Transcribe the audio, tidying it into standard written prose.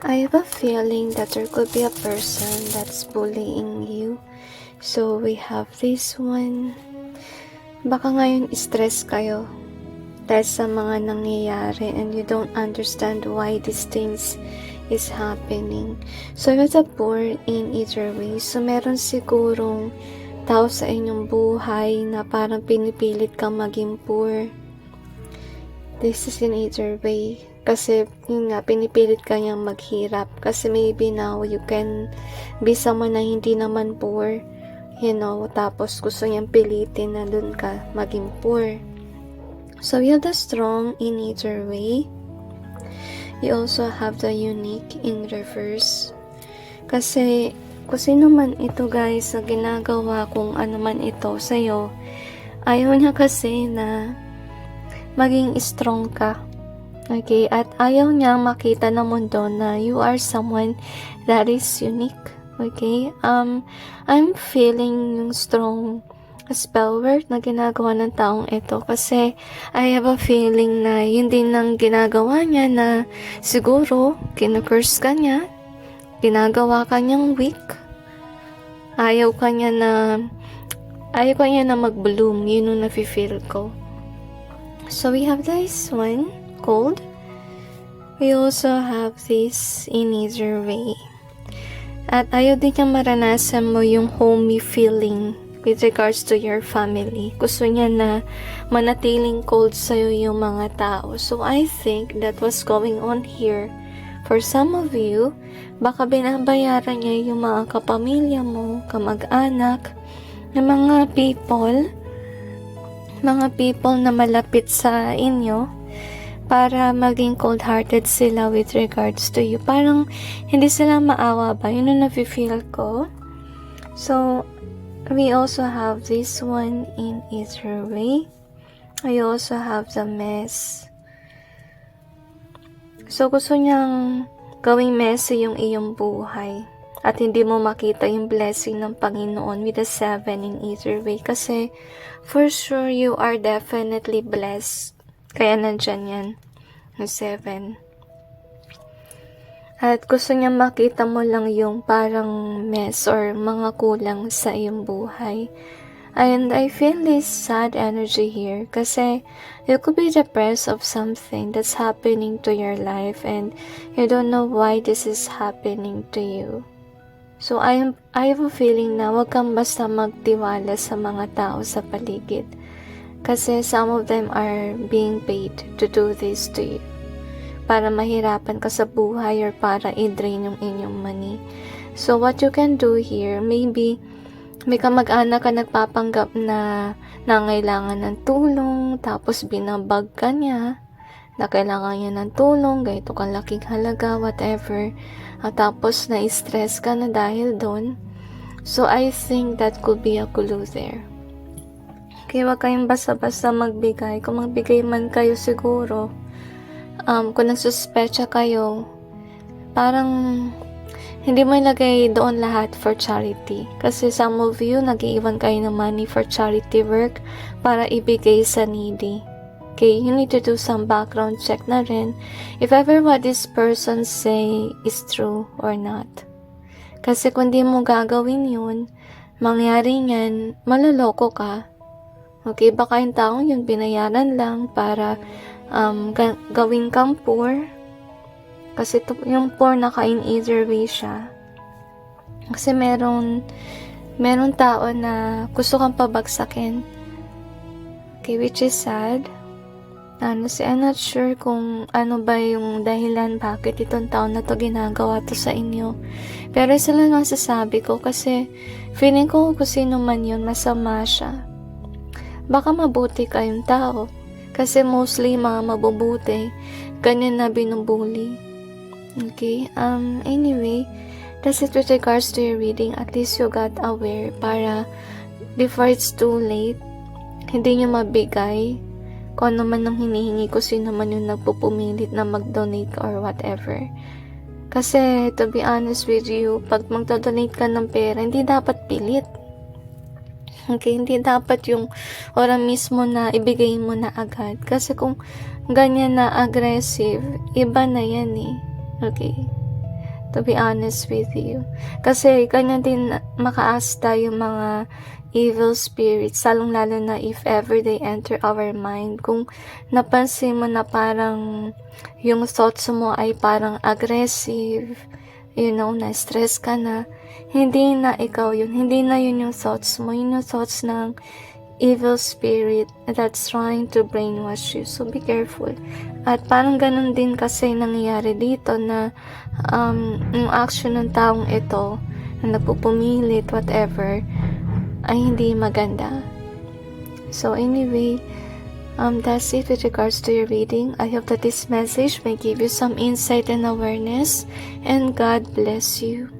I have a feeling that there could be a person that's bullying you. So we have this one. Baka ngayon stress kayo dahil sa mga nangyayari and you don't understand why these things is happening. So you're the poor in either way. So meron sigurong tao sa inyong buhay na parang pinipilit kang maging poor. This is in either way. Kasi, yun nga, pinipilit ka niyang maghirap. Kasi maybe now, you can be someone na hindi naman poor. You know, tapos gusto niyang pilitin na dun ka maging poor. So, you have the strong in either way. You also have the unique in reverse. Kasi, kung sino man ito guys, na ginagawa kung ano man ito sa'yo, ayaw niya kasi na maging strong ka. Okay, at ayaw niyang makita ng mundo na you are someone that is unique. Okay, I'm feeling yung strong spell work na ginagawa ng taong ito kasi I have a feeling na yun din ang ginagawa niya na siguro kinukurse ka niya, ginagawa ka niyang weak, ayaw ka niya na mag-bloom, yun yung nafe-feel ko. So we have this one, cold. We also have this in either way. At ayaw din niyang maranasan mo yung homey feeling with regards to your family. Gusto niya na manatiling cold sa'yo yung mga tao. So I think that what's going on here, for some of you, baka binabayaran niya yung mga kapamilya mo, kamag-anak, ng mga people na malapit sa inyo para maging cold-hearted sila with regards to you. Parang hindi sila maawa ba? Yun ang nafe-feel ko. So, we also have this one in either way. I also have the mess. So, gusto niyang gawing messy yung iyong buhay. At hindi mo makita yung blessing ng Panginoon with the 7 in either way. Kasi, for sure, you are definitely blessed. Kaya nandyan yan, yung 7. At gusto niya makita mo lang yung parang mess or mga kulang sa iyong buhay. And I feel this sad energy here kasi you could be depressed of something that's happening to your life and you don't know why this is happening to you. So I have a feeling na wag kang basta magtiwala sa mga tao sa paligid. Kasi some of them are being paid to do this to you. Para mahirapan ka sa buhay or para i-drain yung inyong money. So what you can do here, maybe may kamag-anak ka nagpapanggap na nangailangan ng tulong, tapos binabag ka niya, na kailangan niya ng tulong, ganito kalaking halaga, whatever. At tapos na-stress ka na dahil doon. So I think that could be a clue there. Kaya wag kayong basta-basta magbigay. Kung magbigay man kayo siguro, kung nagsuspecha kayo, parang hindi mo ilagay doon lahat for charity. Kasi some of you, nag-iiwan kayo ng money for charity work para ibigay sa needy. Okay, you need to do some background check na rin if ever what this person say is true or not. Kasi kung di mo gagawin yun, mangyari niyan, maloloko ka. Okay, baka yung taong yun binayaran lang para gawin kang poor. Kasi yung poor naka in either way siya. Kasi meron tao na gusto kang pabagsakin. Okay, which is sad. I'm not sure kung ano ba yung dahilan bakit itong taon na to ginagawa to sa inyo. Pero isa lang ang sasabi ko kasi feeling ko kung sino man yun, masama siya. Baka mabuti kayong tao. Kasi mostly mga mabubuti, ganyan na binubuli. Okay, anyway, that's it with regards to your reading. At least you got aware para before it's too late, hindi nyo mabigay kung ano man ang hinihingi ko, sino man yung nagpupumilit na mag-donate or whatever. Kasi, to be honest with you, pag mag-donate ka ng pera, hindi dapat pilit. Okay, hindi dapat yung oras mismo na ibigay mo na agad. Kasi kung ganyan na aggressive, iba na yan eh. Okay. to be honest with you. Kasi ganyan din makaasta yung mga evil spirits, lalong-lalo na if ever they enter our mind. Kung napansin mo na parang yung thoughts mo ay parang aggressive, na-stress ka na, hindi na ikaw yun. Hindi na yun yung thoughts mo. Yun yung thoughts ng evil spirit that's trying to brainwash you. So, be careful. At parang ganun din kasi nangyayari dito na yung action ng taong ito na nagpupumilit, whatever, ay hindi maganda. So anyway, that's it with regards to your reading. I hope that this message may give you some insight and awareness, and God bless you.